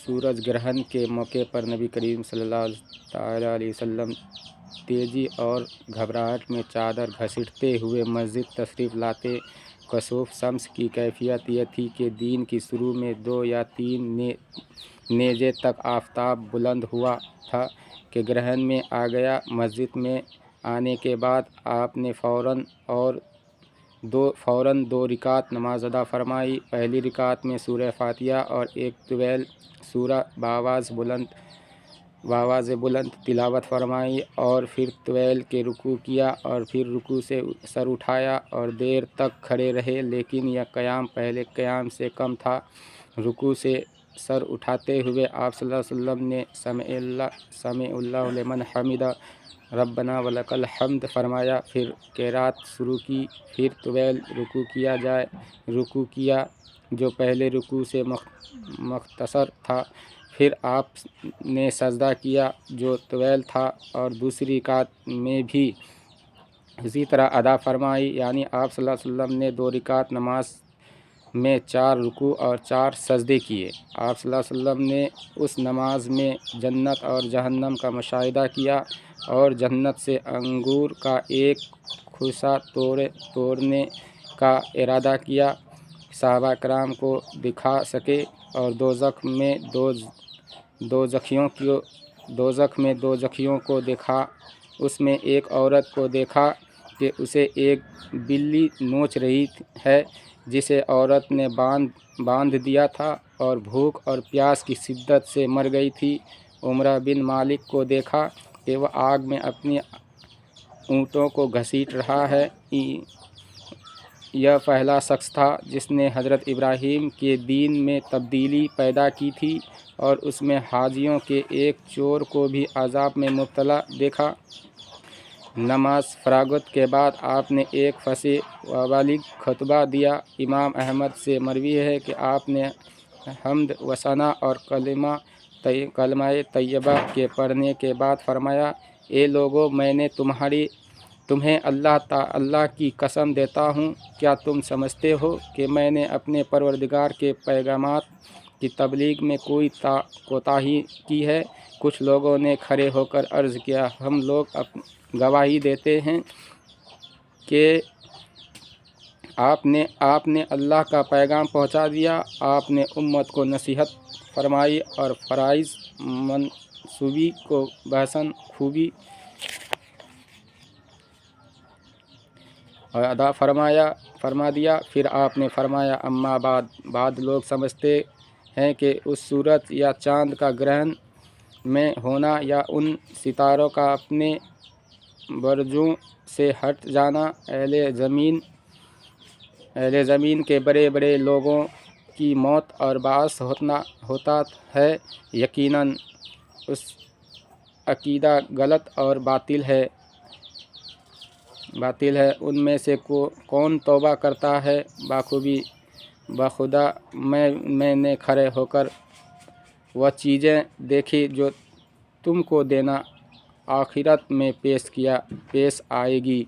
सूरज ग्रहण के मौके पर नबी करीम सल्लल्लाहु अलैहि वसल्लम तेज़ी और घबराहट में चादर घसीटते हुए मस्जिद तशरीफ़ लाते। कसूफ़ शम्स की कैफियत यह थी कि दिन की शुरू में 2 या 3 नेज़े तक आफ़ताब बुलंद हुआ था कि ग्रहण में आ गया। मस्जिद में आने के बाद आपने फ़ौरन दो रिकात नमाज अदा फरमाई। पहली रिकात में सूरह फातिहा और एक तवील सूरा बावाज़ बुलंद तिलावत फरमाई और फिर तवील के रुकू किया और फिर रुकू से सर उठाया और देर तक खड़े रहे, लेकिन यह क़याम पहले क़याम से कम था। रुकू से सर उठाते हुए आप सल्लल्लाहु अलैहि वसल्लम ने समीअल्लाहु लिमन हमिदा रब्बना वलकल हम्द फरमाया, फिर क़िरात शुरू की, फिर तवील रुकू किया जो पहले रुकू से मुख्तसर था, फिर आपने सजदा किया जो तवील था और दूसरी रिकात में भी इसी तरह अदा फरमाई। यानी आप सल्लल्लाहु अलैहि वसल्लम ने 2 रिकात नमाज में 4 रुकू और 4 सजदे किए। आप सल्लल्लाहु अलैहि वसल्लम ने उस नमाज में जन्नत और जहन्नम का मुशाहिदा किया और जन्नत से अंगूर का एक खुशा तोड़ने का इरादा किया, सहाबा कराम को दिखा सके, और दोज़ख में दो जखियों को देखा। उसमें एक औरत को देखा कि उसे एक बिल्ली नोच रही है, जिसे औरत ने बांध दिया था और भूख और प्यास की शिद्दत से मर गई थी। उमरा बिन मालिक को देखा कि वह आग में अपनी ऊँटों को घसीट रहा है। यह पहला शख्स था जिसने हज़रत इब्राहीम के दीन में तब्दीली पैदा की थी और उसमें हाजियों के एक चोर को भी अज़ाब में मुब्तला देखा। नमाज फरागत के बाद आपने एक फसीह व बालिग खुतबा दिया। इमाम अहमद से मरवी है कि आपने हम्द व सना और कलमा तैयबा के पढ़ने के बाद फरमाया, ए लोगो, मैंने तुम्हें अल्लाह की कसम देता हूँ, क्या तुम समझते हो कि मैंने अपने परवरदिगार के पैगामात की तबलीग में कोई कोताही की है? कुछ लोगों ने खड़े होकर अर्ज़ किया, हम लोग गवाही देते हैं कि आपने अल्लाह का पैगाम पहुंचा दिया। आपने उम्मत को नसीहत फरमाई और फ़राइज़ मनसूबी को बहसन खूबी और अदा फरमा दिया। फिर आपने फरमाया, अम्मा बाद लोग समझते हैं कि उस सूरज या चाँद का ग्रहण में होना या उन सितारों का अपने बरजों से हट जाना अहले ज़मीन के बड़े बड़े लोगों की मौत और बास होता है। यकीनन उस अकीदा गलत और बातिल है। उनमें से कौन तौबा करता है? बाखुबी बखुदा मैंने खड़े होकर वह चीज़ें देखी जो तुमको देना आखिरत में पेश आएगी।